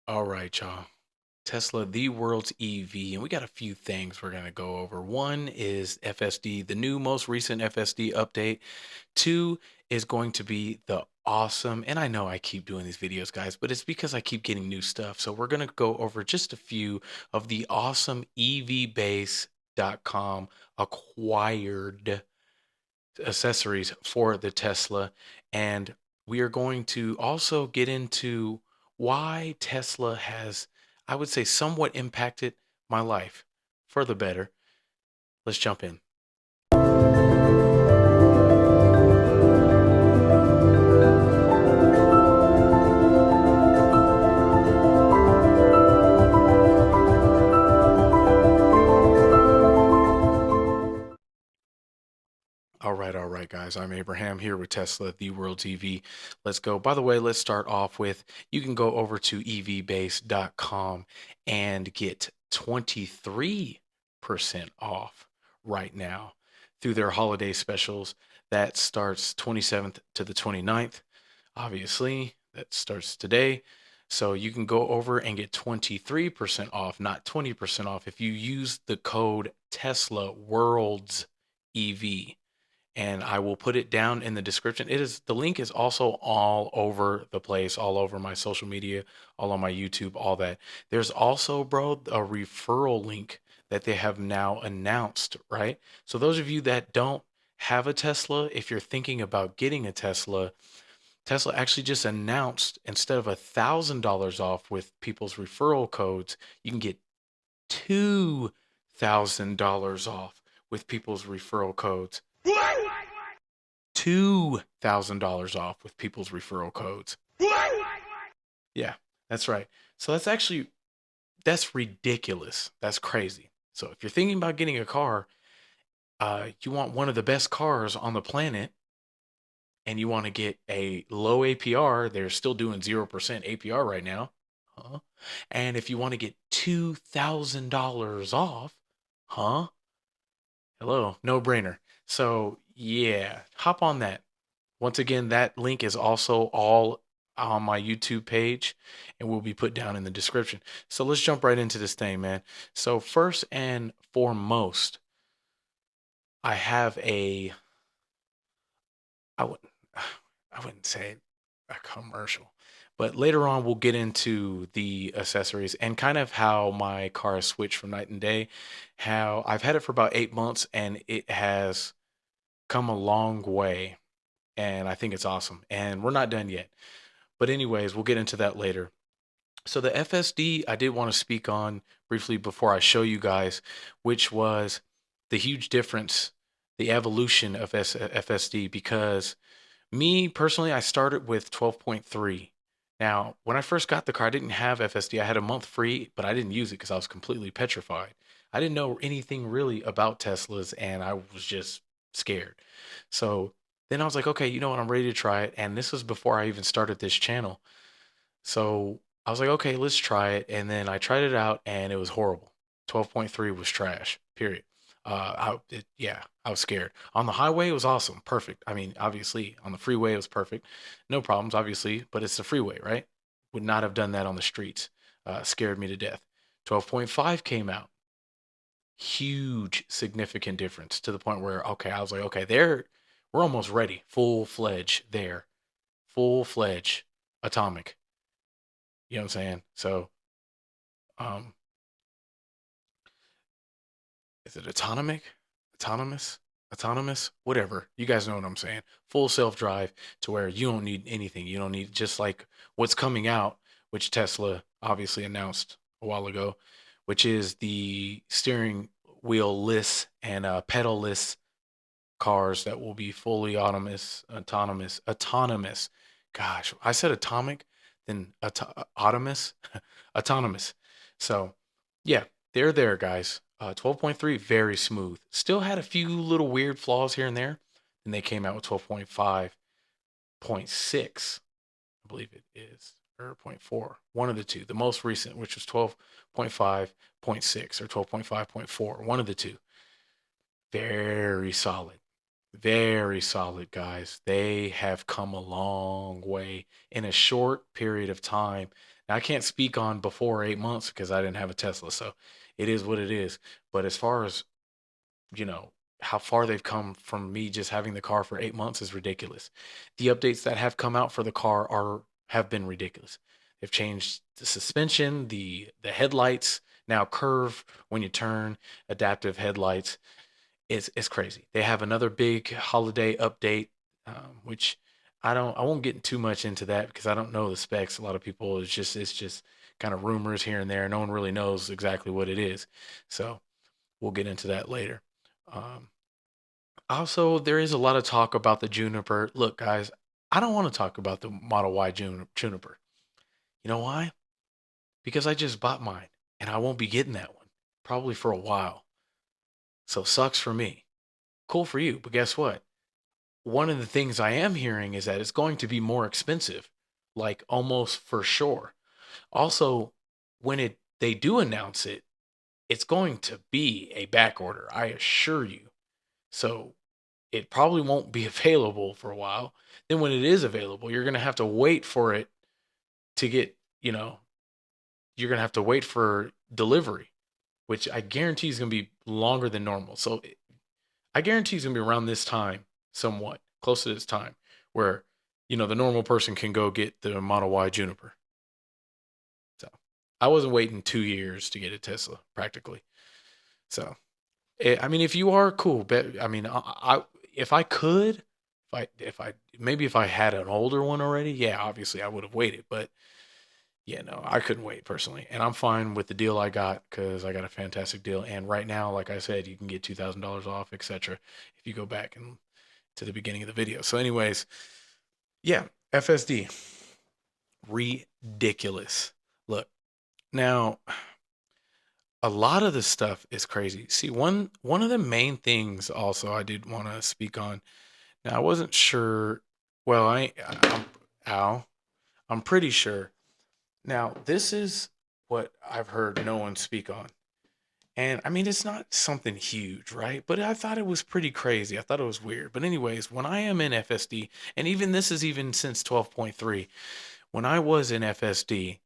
All right, y'all. Tesla, the world's EV, and we got a few things we're going to go over. One is FSD, the new most recent FSD update. Two is going to be the awesome, and I know I keep doing these videos, guys, but it's because I keep getting new stuff. So we're going to go over just a few of the awesome EVBASE.com acquired accessories for the Tesla. And we are going to also get into why Tesla has, I would say, somewhat impacted my life for the better. Let's jump in. All right, guys. I'm Abraham here with Tesla, the world's EV. Let's go. By the way, let's start off with you can go over to evbase.com and get 23% off right now through their holiday specials. That starts 27th to the 29th. Obviously, that starts today. So you can go over and get 23% off, not 20% off, if you use the code TeslaWorldsEv, and I will put it down in the description. The link is also all over the place, all over my social media, all on my YouTube, all that. There's also, bro, a referral link that they have now announced, right? So those of you that don't have a Tesla, if you're thinking about getting a Tesla, Tesla actually just announced instead of $1,000 off with people's referral codes, you can get $2,000 off with people's referral codes. $2,000 off with people's referral codes. Yeah, that's right. So that's ridiculous. That's crazy. So if you're thinking about getting a car, you want one of the best cars on the planet, and you want to get a low APR, they're still doing 0% APR right now. Huh? And if you want to get $2,000 off, huh? Hello, no brainer. So yeah, hop on that. Once again, that link is also all on my YouTube page and will be put down in the description. So let's jump right into this thing, man. So first and foremost, I have I wouldn't I wouldn't say a commercial, but later on we'll get into the accessories and kind of how my car has switched from night and day. How I've had it for about 8 months and it has come a long way, and I think it's awesome. And we're not done yet. But anyways, we'll get into that later. So the FSD I did want to speak on briefly before I show you guys, which was the huge difference, the evolution of FSD, because me personally, I started with 12.3. Now, when I first got the car, I didn't have FSD. I had a month free, but I didn't use it because I was completely petrified. I didn't know anything really about Teslas and I was just scared. So then I was like, okay, you know what? I'm ready to try it. And this was before I even started this channel. So I was like, okay, let's try it. And then I tried it out and it was horrible. 12.3 was trash, period. Yeah, I was scared. On the highway, it was awesome, perfect. I mean, obviously, on the freeway, it was perfect. No problems, obviously, but it's the freeway, right? Would not have done that on the streets. Scared me to death. 12.5 came out. Huge, significant difference to the point where, okay, I was like, okay, we're almost ready. Full fledged there. Full fledged atomic. You know what I'm saying? So, um, is it autonomic? Autonomous? Autonomous? Whatever. You guys know what I'm saying. Full self drive to where you don't need anything. You don't need just like what's coming out, which Tesla obviously announced a while ago, which is the steering wheel-less and pedal-less cars that will be fully autonomous. Gosh, I said atomic, then autonomous, autonomous. So, yeah, they're there, guys. 12.3, very smooth. Still had a few little weird flaws here and there. And they came out with 12.5.6, I believe it is, or zero point 0.4, one of the two. The most recent, which was 12.5.6 or 12.5.4, one of the two. Very solid. Very solid, guys. They have come a long way in a short period of time. Now, I can't speak on before 8 months because I didn't have a Tesla, so it is what it is. But as far as, you know, how far they've come from me just having the car for 8 months is ridiculous. The updates that have come out for the car are have been ridiculous. They've changed the suspension, the headlights now curve when you turn, adaptive headlights. It's crazy. They have another big holiday update, which I won't get too much into that because I don't know the specs. A lot of people it's just kind of rumors here and there. No one really knows exactly what it is. So we'll get into that later. Um, Also, there is a lot of talk about the Juniper. Look, guys, I don't want to talk about the Model Y Juniper. You know why? Because I just bought mine and I won't be getting that one probably for a while. So sucks for me. Cool for you, but guess what? One of the things I am hearing is that it's going to be more expensive, like almost for sure. Also, when it they do announce it, it's going to be a back order, I assure you. So it probably won't be available for a while. Then when it is available, you're going to have to wait for it to get, you're going to have to wait for delivery, which I guarantee is going to be longer than normal. So I guarantee it's going to be around this time, somewhat close to this time, where, the normal person can go get the Model Y Juniper. So I wasn't waiting 2 years to get a Tesla practically. So I mean, if you are cool, but I mean, if I could, maybe if I had an older one already, yeah, obviously I would have waited. But yeah, no, I couldn't wait personally, and I'm fine with the deal I got because I got a fantastic deal. And right now, like I said, you can get $2,000 off, etc. If you go back and to the beginning of the video. So, anyways, yeah, FSD, ridiculous. Look, now a lot of the stuff is crazy. See, one of the main things also I did want to speak on. Now I wasn't sure. Well, ow, I'm pretty sure. Now this is what I've heard no one speak on, and I mean it's not something huge, right? But I thought it was pretty crazy. I thought it was weird. But anyways, when I am in FSD, and even this is even since 12.3, when I was in FSD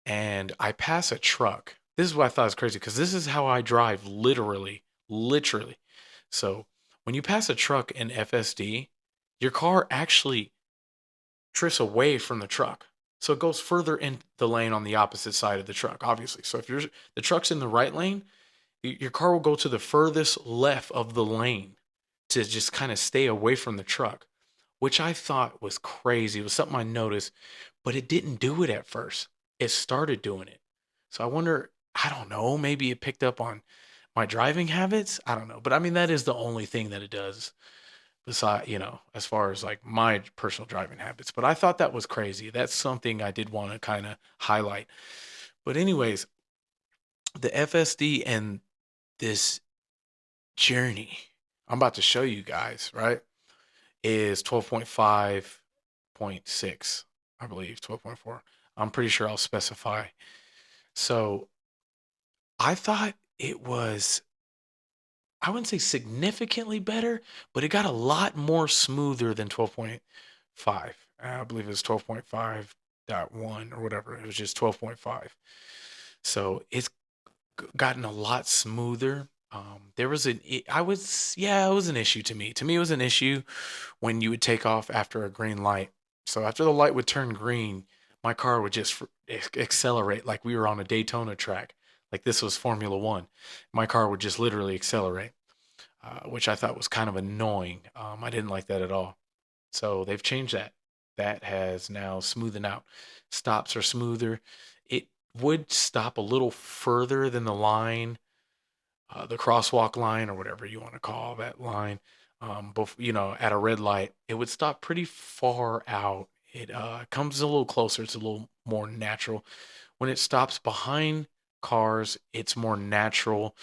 and I pass a truck. This is what I thought was crazy because this is how I drive literally, literally. So when you pass a truck in FSD, your car actually drifts away from the truck. So it goes further in the lane on the opposite side of the truck, obviously. So if the truck's in the right lane, your car will go to the furthest left of the lane to just kind of stay away from the truck, which I thought was crazy. It was something I noticed, but it didn't do it at first. It started doing it. So I wonder, I don't know, maybe it picked up on my driving habits. I don't know. But I mean, that is the only thing that it does beside, as far as like my personal driving habits. But I thought that was crazy. That's something I did want to kind of highlight. But anyways, the FSD and this journey I'm about to show you guys, right, is 12.5.6, I believe, 12.4. I'm pretty sure I'll specify. So I thought it was, I wouldn't say significantly better, but it got a lot more smoother than 12.5. I believe it was 12.5.1 or whatever. It was just 12.5. So it's gotten a lot smoother. There was it was an issue to me. To me, it was an issue when you would take off after a green light. So after the light would turn green, my car would just accelerate like we were on a Daytona track, like this was Formula One. My car would just literally accelerate, which I thought was kind of annoying. I didn't like that at all. So they've changed that. That has now smoothened out. Stops are smoother. It would stop a little further than the crosswalk line or whatever you want to call that line. At a red light, it would stop pretty far out. It comes a little closer. It's a little more natural. When it stops behind cars, it's more natural.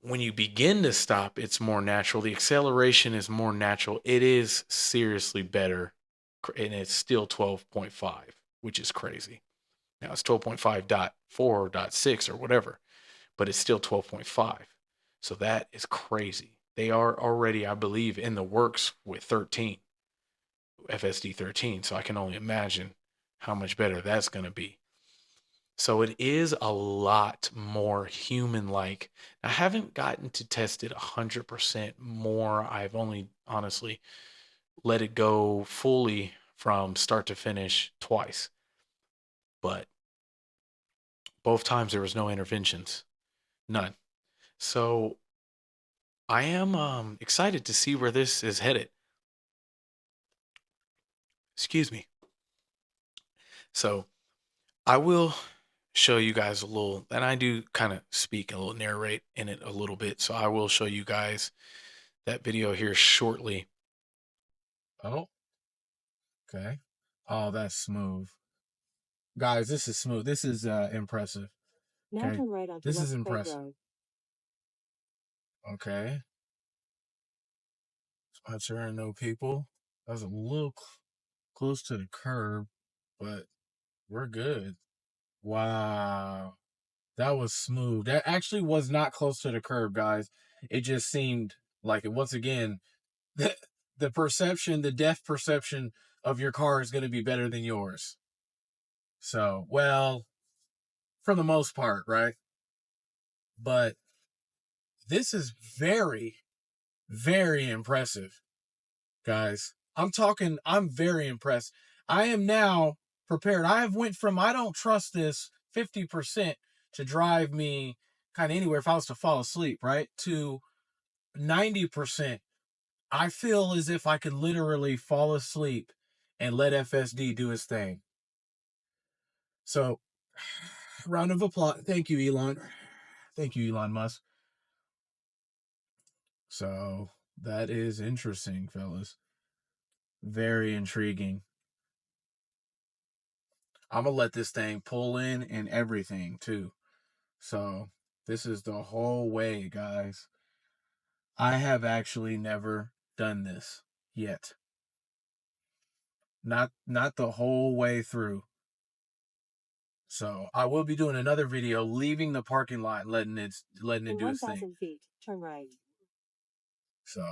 When you begin to stop, it's more natural. The acceleration is more natural. It is seriously better, and it's still 12.5, which is crazy. Now it's 12.5.4.6 or whatever, but it's still 12.5. So that is crazy. They are already, I believe, in the works with 13, FSD 13. So I can only imagine how much better that's going to be. So it is a lot more human like. I haven't gotten to test it 100% more. I've only honestly let it go fully from start to finish twice. But both times there was no interventions, none. So I am excited to see where this is headed. Excuse me. So I will show you guys a little, and I do kind of speak and a little narrate in it a little bit. So I will show you guys that video here shortly. Oh, okay. Oh, that's smooth. Guys, this is smooth. This is impressive. Now Okay. turn right onto This is West Craig impressive. Road. Okay. Spots there are no people. That was a little close to the curb, but we're good. Wow. That was smooth. That actually was not close to the curb, guys. It just seemed like it. Once again, the, the perception, the depth perception of your car is going to be better than yours. So, well, for the most part, right? But this is very, very impressive, guys. I'm very impressed. I am now prepared. I have went from I don't trust this 50% to drive me kind of anywhere if I was to fall asleep, right? To 90%. I feel as if I could literally fall asleep and let FSD do his thing. So, round of applause. Thank you, Elon. Thank you, Elon Musk. So, that is interesting, fellas. Very intriguing. I'm gonna let this thing pull in and everything too. So this is the whole way, guys. I have actually never done this yet. Not the whole way through. So I will be doing another video leaving the parking lot, letting it In do its thing. 1,000 feet, turn right. So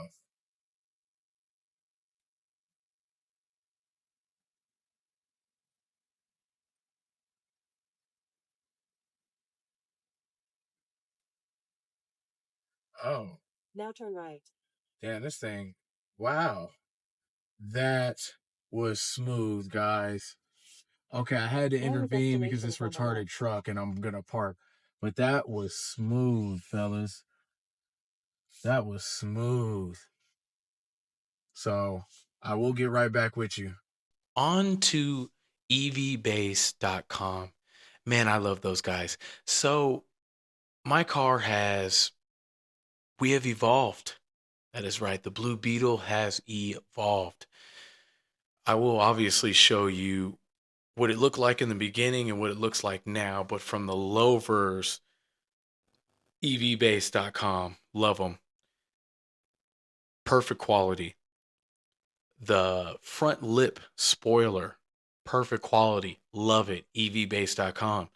oh Now turn right. damn, this thing. Wow. That was smooth, guys. Okay, I had to Now your intervene because destination this is on the retarded left. truck and I'm gonna park. But that was smooth, fellas. That was smooth. So I will get right back with you. On to EVBASE.com. Man, I love those guys. So my car we have evolved. That is right. The Blue Beetle has evolved. I will obviously show you what it looked like in the beginning and what it looks like now, but from the Louvers, EVBASE.com. Love them. Perfect quality. The front lip spoiler, perfect quality. Love it. EVBASE.com.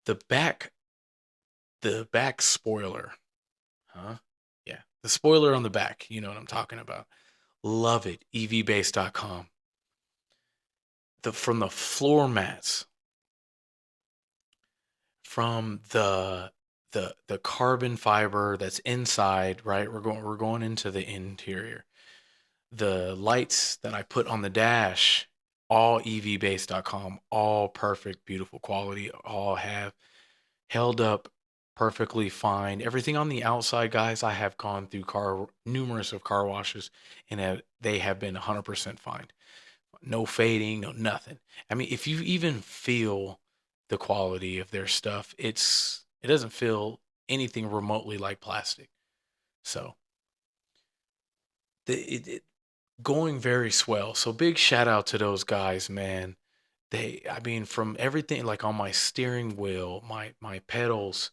The back, the back spoiler, huh? Yeah, the spoiler on the back. You know what I'm talking about. Love it. EVBASE.com. From the floor mats, from the carbon fiber that's inside, right? We're going into the interior. The lights that I put on the dash, all evbase.com, all perfect, beautiful quality, all have held up perfectly fine. Everything on the outside, guys, I have gone through numerous of car washes and they have been 100% fine. No fading, no nothing. I mean, if you even feel the quality of their stuff, it doesn't feel anything remotely like plastic. So it going very swell. So big shout out to those guys, man. I mean, from everything like on my steering wheel, my pedals,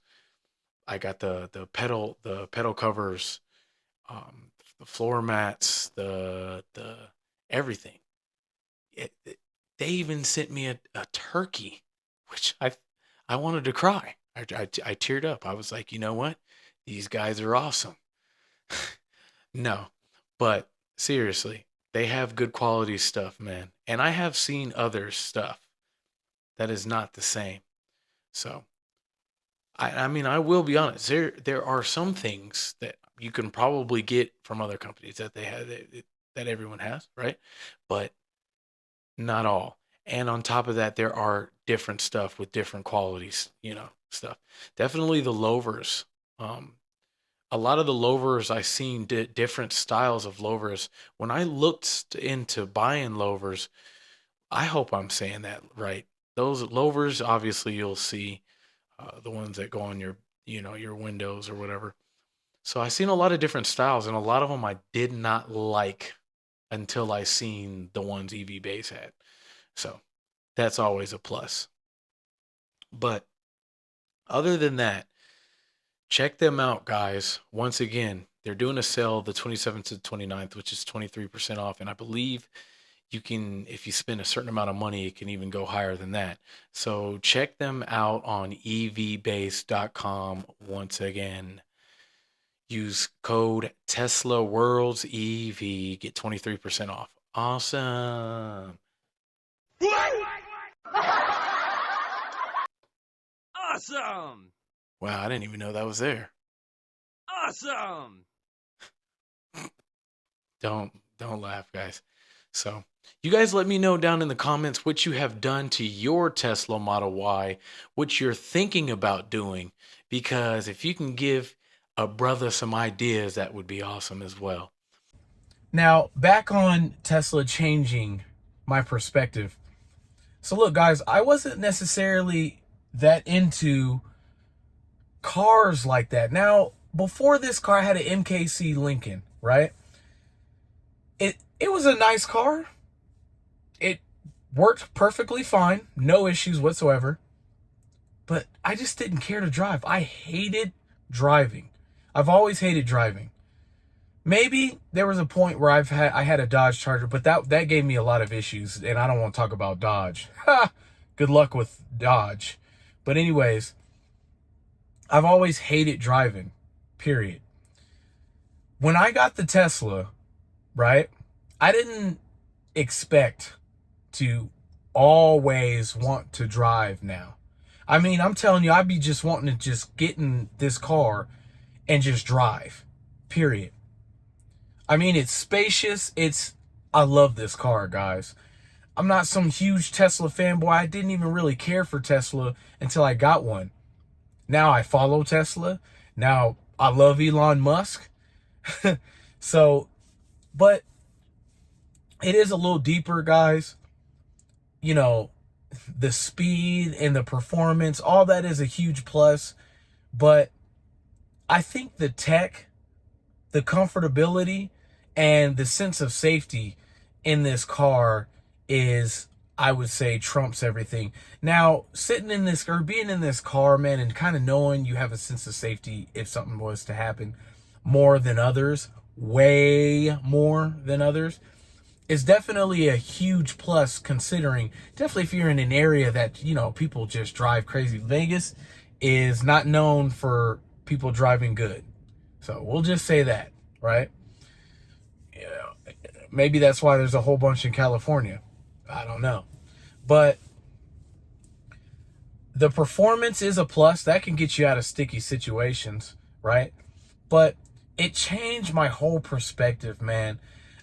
I got the pedal covers, the floor mats, the everything. They even sent me a turkey, which I wanted to cry. I teared up. I was like, you know what? These guys are awesome. No, but seriously, they have good quality stuff, man. And I have seen other stuff that is not the same. So I mean, I will be honest. There are some things that you can probably get from other companies that they have that everyone has, right? But not all. And on top of that, there are different stuff with different qualities, stuff. Definitely the Louvers. Um, a lot of the Louvers I seen different styles of Louvers. When I looked into buying Louvers, I hope I'm saying that right. Those Louvers, obviously, you'll see the ones that go on your windows or whatever. So I seen a lot of different styles, and a lot of them I did not like until I seen the ones EVBASE had. So that's always a plus. But other than that, check them out, guys. Once again, they're doing a sale the 27th to the 29th, which is 23% off. And I believe you can, if you spend a certain amount of money, it can even go higher than that. So check them out on evbase.com. Once again, use code TeslaWorldsEv, get 23% off. Awesome. Awesome! Wow, I didn't even know that was there. Awesome! Don't laugh, guys. So, you guys let me know down in the comments what you have done to your Tesla Model Y, what you're thinking about doing, because if you can give a brother some ideas, that would be awesome as well. Now, back on Tesla changing my perspective. So look, guys, I wasn't necessarily that into cars like that. Now, before this car, I had an MKC Lincoln, right? It was a nice car. It worked perfectly fine, no issues whatsoever. But I just didn't care to drive. I hated driving. I've always hated driving. Maybe there was a point where I had a Dodge Charger, but that gave me a lot of issues, and I don't want to talk about Dodge. Ha! Good luck with Dodge. But anyways, I've always hated driving. Period. When I got the Tesla, right? I didn't expect to always want to drive now. I mean, I'm telling you, I'd be just wanting to just get in this car and just drive. Period. I mean, it's spacious. I love this car, guys. I'm not some huge Tesla fanboy. I didn't even really care for Tesla until I got one. Now I follow Tesla. Now I love Elon Musk. So, but it is a little deeper, guys. You know, the speed and the performance, all that is a huge plus. But I think the tech, the comfortability, and the sense of safety in this car is, I would say, trumps everything. Now, sitting in this or being in this car, man, and kind of knowing you have a sense of safety if something was to happen more than others, way more than others, is definitely a huge plus, considering definitely if you're in an area that, people just drive crazy. Vegas is not known for people driving good. So we'll just say that, right? Maybe that's why there's a whole bunch in California. I don't know. But the performance is a plus. That can get you out of sticky situations, right? But it changed my whole perspective, man.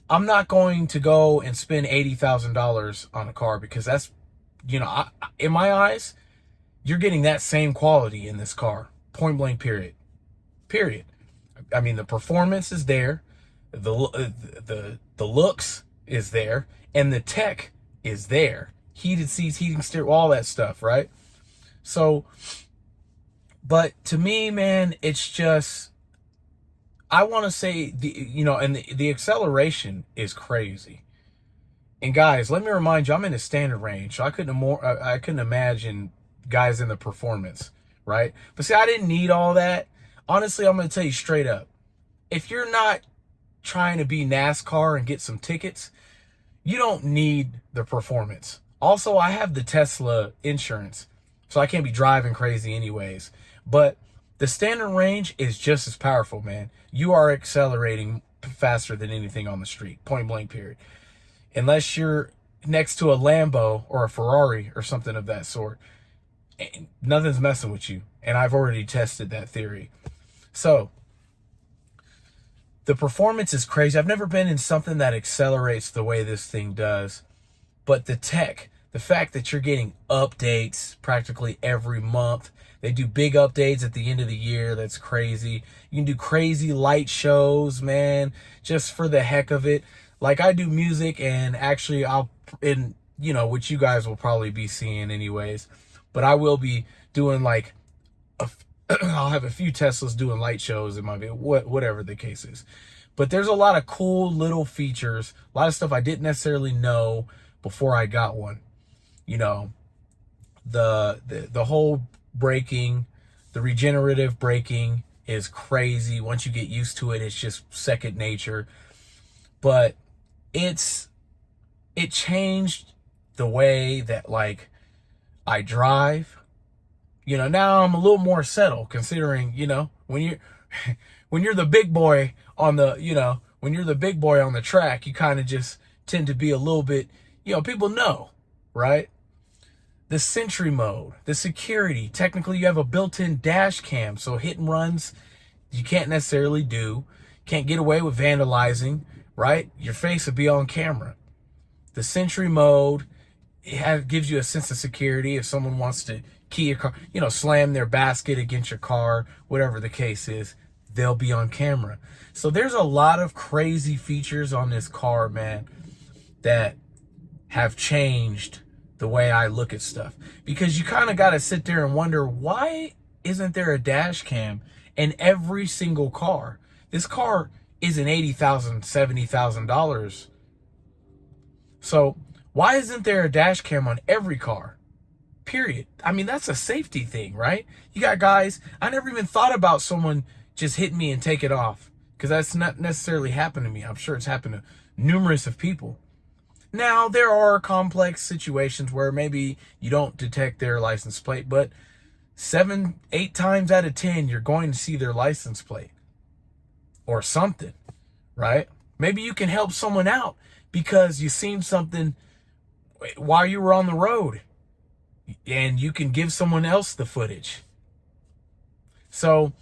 I'm not going to go and spend $80,000 on a car because that's, in my eyes, you're getting that same quality in this car. Point blank, period. Period. I mean, the performance is there. The looks is there. And the tech is there. Heated seats, heating steering, all that stuff, right? So, but to me, man, it's just, I want to say, the acceleration is crazy. And guys, let me remind you, I'm in the standard range, so I couldn't imagine guys in the performance, right? But see, I didn't need all that. Honestly, I'm going to tell you straight up. If you're not trying to be NASCAR and get some tickets, you don't need the performance. Also, I have the Tesla insurance, so I can't be driving crazy anyways. But the standard range is just as powerful, man. You are accelerating faster than anything on the street, point blank period. Unless you're next to a Lambo or a Ferrari or something of that sort, nothing's messing with you. And I've already tested that theory. So the performance is crazy. I've never been in something that accelerates the way this thing does. But the tech, the fact that you're getting updates practically every month. They do big updates at the end of the year. That's crazy. You can do crazy light shows, man, just for the heck of it. Like I do music, and actually which you guys will probably be seeing anyways, but I will be doing like I'll have a few Teslas doing light shows in my video, whatever the case is. But there's a lot of cool little features, a lot of stuff I didn't necessarily know before I got one. You know, the whole braking, the regenerative braking is crazy. Once you get used to it, it's just second nature. But it changed the way that like I drive. You know, now I'm a little more settled, considering, you know, when you're the big boy on the, when you're the big boy on the track, you kind of just tend to be a little bit, people know, right? The Sentry mode, the security, technically you have a built-in dash cam, so hit and runs you can't necessarily do, can't get away with vandalizing, right? Your face would be on camera. The Sentry mode, gives you a sense of security if someone wants to key your car, slam their basket against your car, whatever the case is, they'll be on camera. So there's a lot of crazy features on this car, man, that have changed the way I look at stuff. Because you kind of got to sit there and wonder, why isn't there a dash cam in every single car? This car isn't $80,000, $70,000. So why isn't there a dash cam on every car? Period. I mean, that's a safety thing, right? You got guys, I never even thought about someone just hitting me and take it off, because that's not necessarily happened to me. I'm sure it's happened to numerous of people. Now, there are complex situations where maybe you don't detect their license plate, but 7, 8 times out of 10, you're going to see their license plate or something, right? Maybe you can help someone out because you seen something while you were on the road, and you can give someone else the footage. So,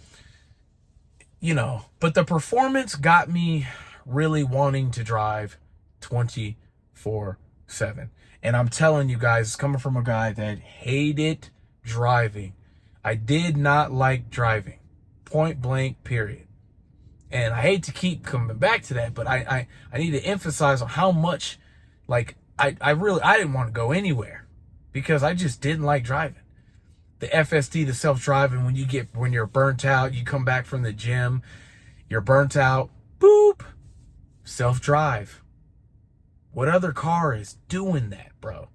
but the performance got me really wanting to drive 24/7. And I'm telling you guys, it's coming from a guy that hated driving. I did not like driving. Point blank, period. And I hate to keep coming back to that, but I need to emphasize on how much, like, I didn't want to go anywhere because I just didn't like driving. The FSD, the self-driving, when you're burnt out, you come back from the gym, you're burnt out, boop, self-drive. What other car is doing that, bro?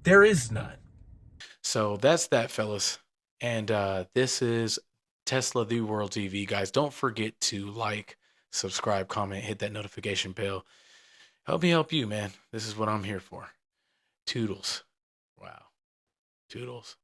There is none. So that's that, fellas. And this is Tesla the World's EV. Guys, don't forget to like, subscribe, comment, hit that notification bell. Help me help you, man. This is what I'm here for. Toodles. Wow. Toodles.